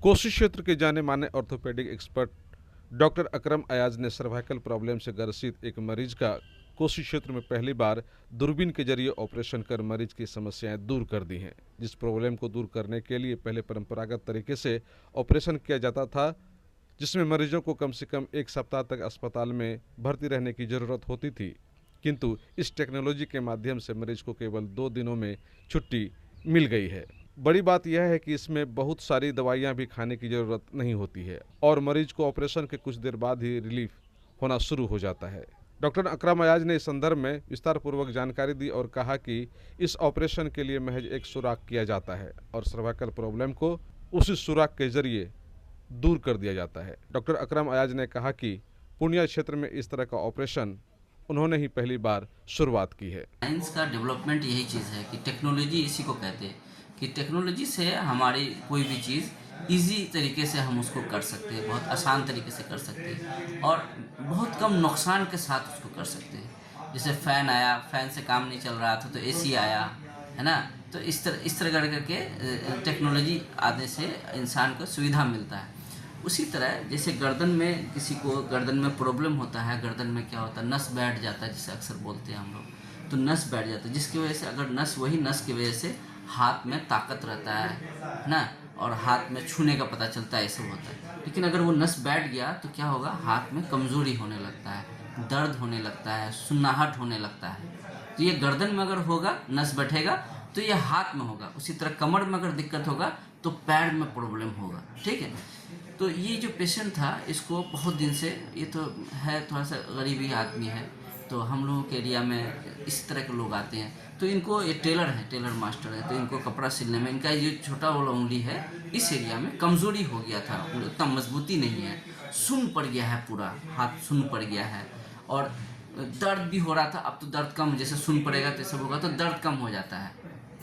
कोसी क्षेत्र के जाने माने ऑर्थोपेडिक एक्सपर्ट डॉक्टर अकरम अयाज ने सर्वाइकल प्रॉब्लम से ग्रसित एक मरीज का कोसी क्षेत्र में पहली बार दूरबीन के जरिए ऑपरेशन कर मरीज की समस्याएं दूर कर दी हैं। जिस प्रॉब्लम को दूर करने के लिए पहले परंपरागत तरीके से ऑपरेशन किया जाता था, जिसमें मरीजों को कम से कम एक सप्ताह तक अस्पताल में भर्ती रहने की ज़रूरत होती थी, किंतु इस टेक्नोलॉजी के माध्यम से मरीज को केवल 2 दिनों में छुट्टी मिल गई है। बड़ी बात यह है कि इसमें बहुत सारी दवाइयां भी खाने की ज़रूरत नहीं होती है और मरीज को ऑपरेशन के कुछ देर बाद ही रिलीफ होना शुरू हो जाता है। डॉक्टर अकरम अयाज ने इस संदर्भ में विस्तार पूर्वक जानकारी दी और कहा कि इस ऑपरेशन के लिए महज एक सुराख किया जाता है और सर्वाइकल प्रॉब्लम को उसी सुराख के जरिए दूर कर दिया जाता है। डॉक्टर अकरम अयाज ने कहा कि पूर्णिया क्षेत्र में इस तरह का ऑपरेशन उन्होंने ही पहली बार शुरुआत की है। साइंस का डेवलपमेंट यही चीज़ है कि टेक्नोलॉजी इसी को कहते हैं कि टेक्नोलॉजी से हमारी कोई भी चीज़ इजी तरीके से हम उसको कर सकते हैं, बहुत आसान तरीके से कर सकते हैं और बहुत कम नुकसान के साथ उसको कर सकते हैं। जैसे फ़ैन आया, फ़ैन से काम नहीं चल रहा था तो एसी आया, है ना। तो इस तरह करके टेक्नोलॉजी आने से इंसान को सुविधा मिलता है। उसी तरह जैसे गर्दन में किसी को गर्दन में प्रॉब्लम होता है, गर्दन में क्या होता है, नस बैठ जाता है जिसे अक्सर बोलते हैं हम लोग, तो नस बैठ जाता है, जिसकी वजह से अगर वही नस की वजह से हाथ में ताकत रहता है ना, और हाथ में छूने का पता चलता है, ऐसे होता है। लेकिन अगर वो नस बैठ गया तो क्या होगा, हाथ में कमज़ोरी होने लगता है, दर्द होने लगता है, सुन्नाहट होने लगता है। तो ये गर्दन में अगर होगा, नस बैठेगा तो ये हाथ में होगा। उसी तरह कमर में अगर दिक्कत होगा तो पैर में प्रॉब्लम होगा, ठीक है। तो ये जो पेशेंट था, इसको बहुत दिन से, ये तो है थोड़ा सा गरीबी आदमी है, तो हम लोगों के एरिया में इस तरह के लोग आते हैं। तो इनको ये टेलर है, टेलर मास्टर है, तो इनको कपड़ा सिलने में इनका ये छोटा वाला उंगली है, इस एरिया में कमज़ोरी हो गया था, उतना मजबूती नहीं है, सुन्न पड़ गया है, पूरा हाथ सुन्न पड़ गया है और दर्द भी हो रहा था। अब तो दर्द कम, जैसे सुन्न पड़ेगा तो सब होगा तो दर्द कम हो जाता है,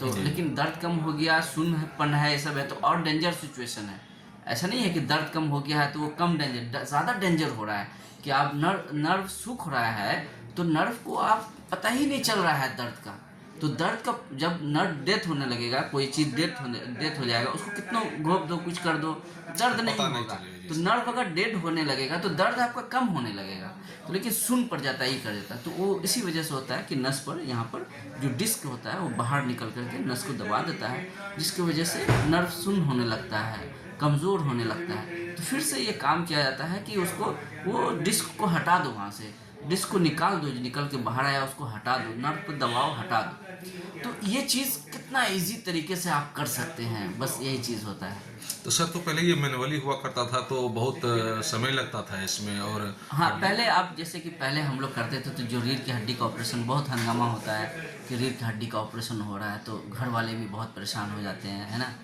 तो लेकिन दर्द कम हो गया, सुन्नपन है, ये सब है, तो और डेंजर सिचुएशन है। ऐसा नहीं है कि दर्द कम हो गया है तो वो कम डेंजर, ज़्यादा डेंजर हो रहा है कि आप नर्व सूख रहा है, तो नर्व को आप पता ही नहीं चल रहा है दर्द का। तो दर्द का जब नर्व डेथ होने लगेगा, कोई चीज़ डेथ हो जाएगा, उसको कितना घोप दो, कुछ कर दो, दर्द नहीं होगा। तो नर्व अगर डेड होने लगेगा तो दर्द आपका कम होने लगेगा, तो लेकिन सुन पड़ जाता ही कर देता है। तो वो इसी वजह से होता है कि नस पर, यहाँ पर जो डिस्क होता है वो बाहर निकल करके नस को दबा देता है, जिसकी वजह से नर्व सुन्न होने लगता है, कमज़ोर होने लगता है। तो फिर से ये काम किया जाता है कि उसको, वो डिस्क को हटा दो, वहाँ से डिस्क को निकाल दो, जो निकल के बाहर आया उसको हटा दो, नर्व को दबाओ, हटा दो। तो ये चीज़ कितना इजी तरीके से आप कर सकते हैं, बस यही चीज़ होता है। तो सर, तो पहले ये मैनुअली हुआ करता था तो बहुत समय लगता था इसमें, और हाँ, पहले आप जैसे कि पहले हम लोग करते थे तो जो रीढ़ की हड्डी का ऑपरेशन, बहुत हंगामा होता है कि रीढ़ की हड्डी का ऑपरेशन हो रहा है, तो घर वाले भी बहुत परेशान हो जाते हैं, है ना,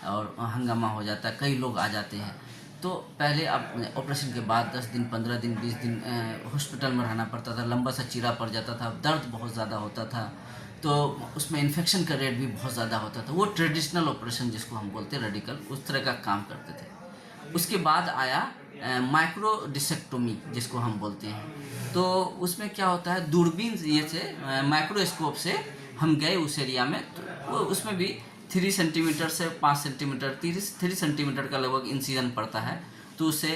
और हंगामा हो जाता है, कई लोग आ जाते हैं। तो पहले आप ऑपरेशन के बाद 10 दिन, 15 दिन, 20 दिन हॉस्पिटल में रहना पड़ता था, लंबा सा चीरा पड़ जाता था, दर्द बहुत ज़्यादा होता था, तो उसमें इन्फेक्शन का रेट भी बहुत ज़्यादा होता था। वो ट्रेडिशनल ऑपरेशन जिसको हम बोलते हैं, रेडिकल, उस तरह का काम करते थे। उसके बाद आया माइक्रो डिसेक्टोमी जिसको हम बोलते हैं। तो उसमें क्या होता है, दूरबीन ये से, माइक्रोस्कोप से हम गए उस एरिया में, तो वो उसमें भी 3 सेंटीमीटर से 5 सेंटीमीटर, 3 सेंटीमीटर का लगभग इंसिजन पड़ता है। तो उसे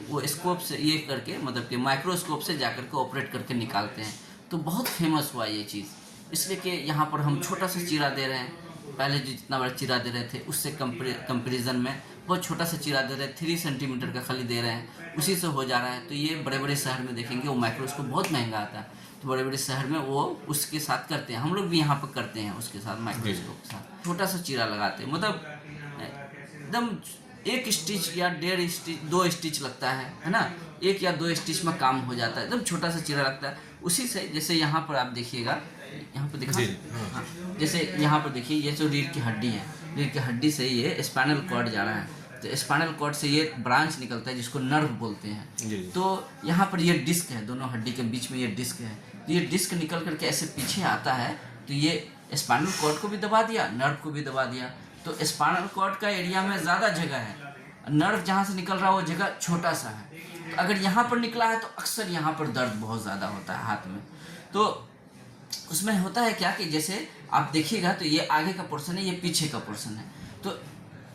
वो स्कोप से ये करके, मतलब कि माइक्रोस्कोप से जाकर के ऑपरेट करके निकालते हैं। तो बहुत फेमस हुआ ये चीज़, इसलिए कि यहाँ पर हम छोटा सा चीरा दे रहे हैं, पहले जो जितना बड़ा चीरा दे रहे थे उससे कंपेरिजन में बहुत छोटा सा चीरा दे रहे हैं, 3 सेंटीमीटर का खाली दे रहे हैं, उसी से हो जा रहा है। तो ये बड़े बड़े शहर में देखेंगे वो माइक्रोस्कोप बहुत महंगा आता है, तो बड़े बड़े शहर में वो उसके साथ करते हैं, हम लोग भी यहाँ पर करते हैं उसके साथ, माइक्रोस्कोप के साथ छोटा सा चीरा लगाते हैं, मतलब एकदम 1 स्टिच या 1.5 स्टिच, 2 स्टिच लगता है ना, 1 या 2 स्टिच में काम हो जाता है, एकदम छोटा सा चीरा लगता है। उसी से, जैसे यहाँ पर आप देखिएगा, यहाँ पर दिखा, हाँ, जैसे यहाँ पर देखिए, ये जो रीढ़ की हड्डी है, रीढ़ की हड्डी से ये स्पाइनल कॉर्ड जा रहा है, तो स्पाइनल कॉर्ड से ये ब्रांच निकलता है जिसको नर्व बोलते हैं। तो यहाँ पर ये डिस्क है, दोनों हड्डी के बीच में ये डिस्क है, तो ये डिस्क निकल करके ऐसे पीछे आता है, तो ये स्पाइनल कॉर्ड को भी दबा दिया, नर्व को भी दबा दिया। तो स्पाइनल कॉर्ड का एरिया में ज़्यादा जगह है, नर्व जहाँ से निकल रहा है वो जगह छोटा सा है। तो अगर यहाँ पर निकला है तो अक्सर यहाँ पर दर्द बहुत ज़्यादा होता है हाथ में। तो उसमें होता है क्या कि जैसे आप देखिएगा तो ये आगे का पोर्शन है, ये पीछे का पोर्शन है, तो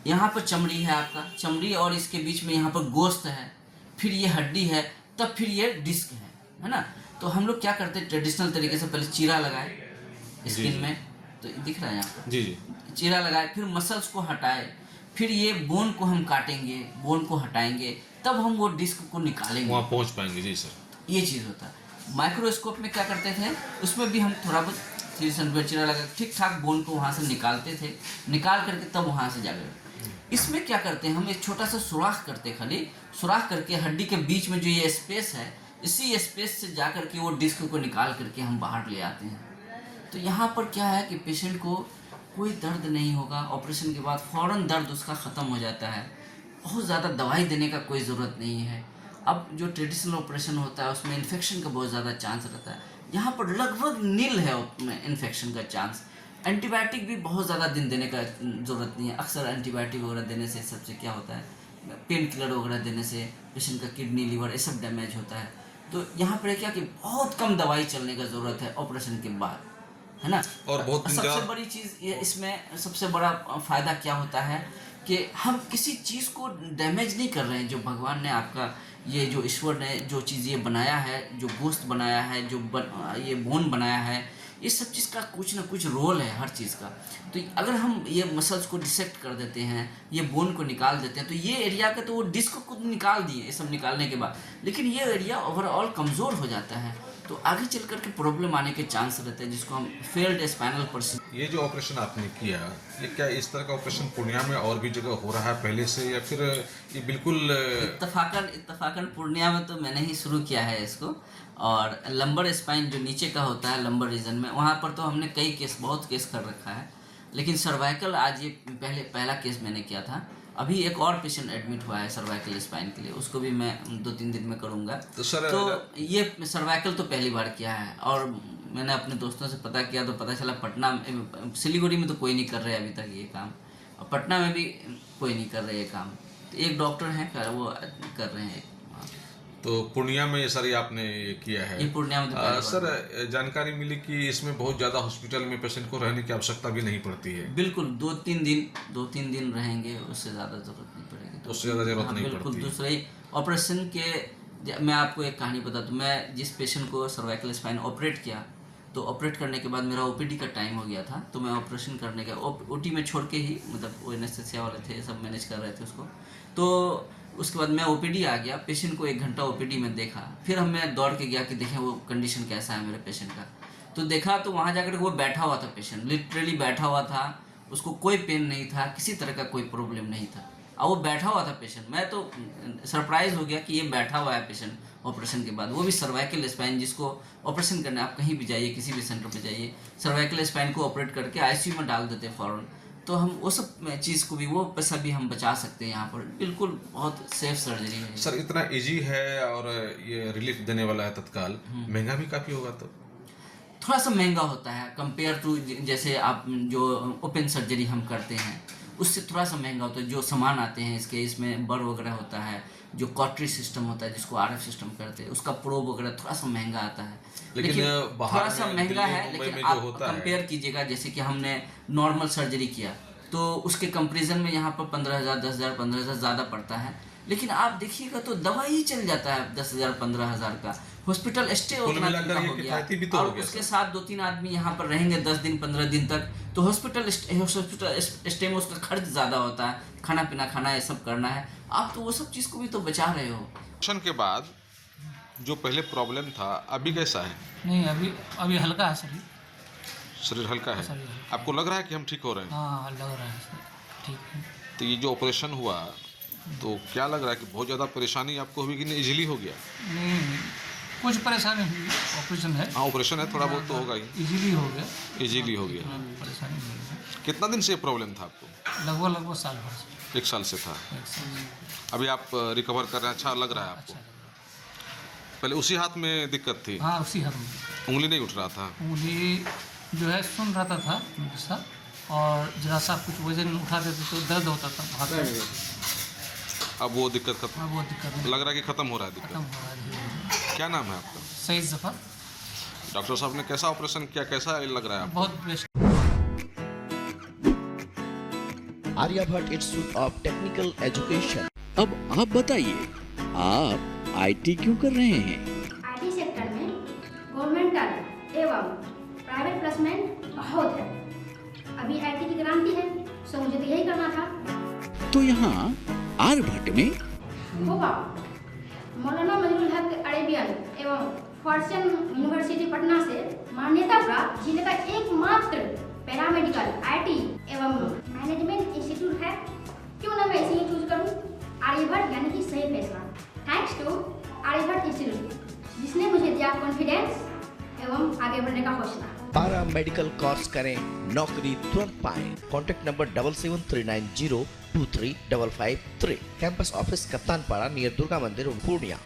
यहाँ पर चमड़ी है आपका, चमड़ी और इसके बीच में यहाँ पर गोश्त है, फिर ये हड्डी है, तब फिर ये डिस्क है ना। तो हम लोग क्या करते हैं ट्रेडिशनल तरीके से, पहले चीरा लगाए स्किन में, तो दिख रहा है यहाँ पर, जी जी। चीरा लगाए, फिर मसल्स को हटाए, फिर ये बोन को हम काटेंगे, बोन को हटाएंगे, तब हम वो डिस्क को निकालेंगे, वहाँ पहुँच पाएंगे। जी सर। ये चीज़ होता है। माइक्रोस्कोप में क्या करते थे, उसमें भी हम थोड़ा बहुत 3 सेंटीमीटर चीरा लगा ठीक ठाक बोन को वहाँ से निकालते थे, निकाल करके तब वहाँ से जाकर इसमें क्या करते हैं, हम एक छोटा सा सुराख करते हैं, खाली सुराख करके हड्डी के बीच में जो ये स्पेस है, इसी स्पेस से जा कर के वो डिस्क को निकाल करके हम बाहर ले आते हैं। तो यहाँ पर क्या है कि पेशेंट को कोई दर्द नहीं होगा, ऑपरेशन के बाद फ़ौरन दर्द उसका ख़त्म हो जाता है, बहुत ज़्यादा दवाई देने का कोई ज़रूरत नहीं है। अब जो ट्रेडिशनल ऑपरेशन होता है उसमें इन्फेक्शन का बहुत ज़्यादा चांस रहता है, यहाँ पर लगभग नील है इन्फेक्शन का चांस। एंटीबायोटिक भी बहुत ज़्यादा दिन देने का ज़रूरत नहीं है। अक्सर एंटीबायोटिक वगैरह देने से सबसे क्या होता है, पेन किलर वगैरह देने से पेशेंट का किडनी लिवर ये सब डैमेज होता है। तो यहाँ पर क्या कि बहुत कम दवाई चलने का ज़रूरत है ऑपरेशन के बाद, है ना। और बहुत सबसे बड़ी चीज़ ये इसमें सबसे बड़ा फ़ायदा क्या होता है कि हम किसी चीज़ को डैमेज नहीं कर रहे हैं। जो भगवान ने आपका ये जो ईश्वर ने जो चीज़ ये बनाया है, जो गोश्त बनाया है, जो ये बोन बनाया है, ये सब चीज़ का कुछ ना कुछ रोल है हर चीज़ का। तो अगर हम ये मसल्स को डिसेक्ट कर देते हैं, ये बोन को निकाल देते हैं, तो ये एरिया का तो वो डिस्क को निकाल दिए ये सब निकालने के बाद, लेकिन ये एरिया ओवरऑल कमज़ोर हो जाता है, तो आगे चल कर के प्रॉब्लम आने के चांस रहते हैं, जिसको हम फेल्ड स्पाइनल पर्सन। ये जो ऑपरेशन आपने किया, ये क्या इस तरह का ऑपरेशन पूर्णिया में और भी जगह हो रहा है पहले से, या फिर ये बिल्कुल इत्तफाकन पूर्णिया में तो मैंने ही शुरू किया है इसको। और लंबर स्पाइन जो नीचे का होता है लंबर रीजन में, वहाँ पर तो हमने बहुत केस कर रखा है, लेकिन सर्वाइकल आज ये पहला केस मैंने किया था। अभी एक और पेशेंट एडमिट हुआ है सर्वाइकल स्पाइन के लिए, उसको भी मैं 2-3 दिन में करूँगा। तो सर ये सर्वाइकल तो पहली बार किया है, और मैंने अपने दोस्तों से पता किया तो पता चला पटना सिलीगुड़ी में तो कोई नहीं कर रहे अभी तक ये काम, और पटना में भी कोई नहीं कर रहे ये काम। तो एक डॉक्टर हैं वो कर रहे हैं। तो पूर्णिया में सर ये आपने किया है? ये पूर्णिया में तो सर जानकारी मिली कि इसमें बहुत ज़्यादा हॉस्पिटल में पेशेंट को रहने की आवश्यकता भी नहीं पड़ती है। बिल्कुल 2-3 दिन रहेंगे, उससे ज़्यादा ज़रूरत नहीं पड़ेगी। तो उससे ज़्यादा ज़रूरत नहीं बिल्कुल। पड़ती। दूसरा ही ऑपरेशन के मैं आपको एक कहानी बता दूँ। मैं जिस पेशेंट को सर्वाइकल स्पाइन ऑपरेट किया, तो ऑपरेट करने के बाद मेरा ओपीडी का टाइम हो गया था, तो मैं ऑपरेशन करने का ओटी में छोड़ के ही, मतलब वो एनेस्थेसिया वाले थे सब मैनेज कर रहे थे उसको, तो उसके बाद मैं ओपीडी आ गया। पेशेंट को 1 घंटा ओपीडी में देखा, फिर मैं दौड़ के गया कि देखें वो कंडीशन कैसा है मेरे पेशेंट का। तो देखा तो वहाँ जाकर वो बैठा हुआ था, पेशेंट लिटरली बैठा हुआ था, उसको कोई पेन नहीं था, किसी तरह का कोई प्रॉब्लम नहीं था, और वो बैठा हुआ था पेशेंट। मैं तो सरप्राइज हो गया कि ये बैठा हुआ है पेशेंट ऑपरेशन के बाद, वो भी सर्वाइकल स्पाइन, जिसको ऑपरेशन करना, आप कहीं भी जाइए, किसी भी सेंटर पे जाइए, सर्वाइकल स्पाइन को ऑपरेट करके आईसीयू में डाल देते हैं फ़ौरन। तो हम वो सब चीज़ को भी, वो पैसा भी हम बचा सकते हैं यहाँ पर। बिल्कुल बहुत सेफ सर्जरी है सर। इतना इजी है और ये रिलीफ देने वाला है तत्काल, महंगा भी काफ़ी होगा? तो थोड़ा सा महंगा होता है कंपेयर टू जैसे आप जो ओपन सर्जरी हम करते हैं उससे थोड़ा सा महंगा होता है। जो सामान आते हैं इसमें बर वगैरह होता है, जो कॉटरी सिस्टम होता है जिसको आरएफ सिस्टम करते हैं, उसका प्रोब वगैरह थोड़ा सा महंगा आता है, लेकिन थोड़ा सा महंगा है। लेकिन आप कंपेयर कीजिएगा, जैसे कि हमने नॉर्मल सर्जरी किया तो उसके कंपेरिजन में यहाँ पर 15,000, 10,000, 15,000 ज़्यादा पड़ता है, लेकिन आप देखिएगा तो दवा ही चल जाता है 10,000, 15,000 का। हॉस्पिटल स्टे उतना हो गया, और उसके साथ 2-3 आदमी यहाँ पर रहेंगे 10 दिन 15 दिन तक, तो हॉस्पिटल स्टे में उसका खर्च ज़्यादा होता है, खाना पीना खाना ये सब करना है। आप तो वो सब चीज़ को भी तो बचा रहे हो। ऑपरेशन के बाद जो पहले प्रॉब्लम था अभी कैसा है? नहीं, अभी हल्का है शरीर हल्का है। आपको लग रहा है कि हम ठीक हो रहे हैं? हाँ, लग रहा है सर, ठीक है। तो ये जो ऑपरेशन हुआ, तो क्या लग रहा है कि बहुत ज़्यादा परेशानी आपको हुई कि नहीं, इजीली हो गया? नहीं, कुछ परेशानी हुई, ऑपरेशन है। हाँ, ऑपरेशन है, थोड़ा बहुत तो होगा ही। इजीली हो गया। परेशानी नहीं हुई। कितना दिन से प्रॉब्लम था आपको? लगभग साल भर से। 1 साल से था। 1 साल से। अभी आप रिकवर कर रहे हैं, अच्छा लग रहा है आपको? पहले उसी हाथ में दिक्कत थी? हाँ, उसी हाथ में। उंगली नहीं उठ रहा था? उंगली जो है सुन रहता था हमेशा, और जरा सा कुछ वजन उठा देते तो दर्द होता था हाथ में। अब वो दिक्कत खत्म? अब वो दिक्कत नहीं, लग रहा है कि खत्म हो रहा है दिक्कत? खत्म हो रहा है धीरे-धीरे। क्या नाम है आपका? सईद जफर। डॉक्टर साहब ने कैसा ऑपरेशन किया, कैसा लग रहा है आपको? बहुत best. Aryabhatta institute of technical education. अब आप बताइए, आप आईटी क्यों कर रहे हैं? आईटी सेक्टर में गवर्नमेंटल एवं प्राइवेट प्लेसमेंट बहुत है। अभी आईटी की क्रांति है, सो मुझे तो यही करना था। तो यहाँ आर्यभट्ट में होगा मौलाना मजरूल हक अरेबियन एवं फॉर्च्यून यूनिवर्सिटी पटना से मान्यता प्राप्त जिले का एकमात्र पैरामेडिकल आईटी एवं मैनेजमेंट इंस्टीट्यूट है। क्यों ना मैं इसे ही चूज करूं? आर्यभट्ट यानी कि सही फैसला। थैंक्स टू आर्यभट्ट इंस्टीट्यूट जिसने मुझे दिया कॉन्फिडेंस एवं आगे बढ़ने का हौसला। पारा मेडिकल कोर्स करें, नौकरी तुरंत पाएं। Contact number 7739023553। Campus office Kaptanpara near Durga मंदिर पूर्णिया।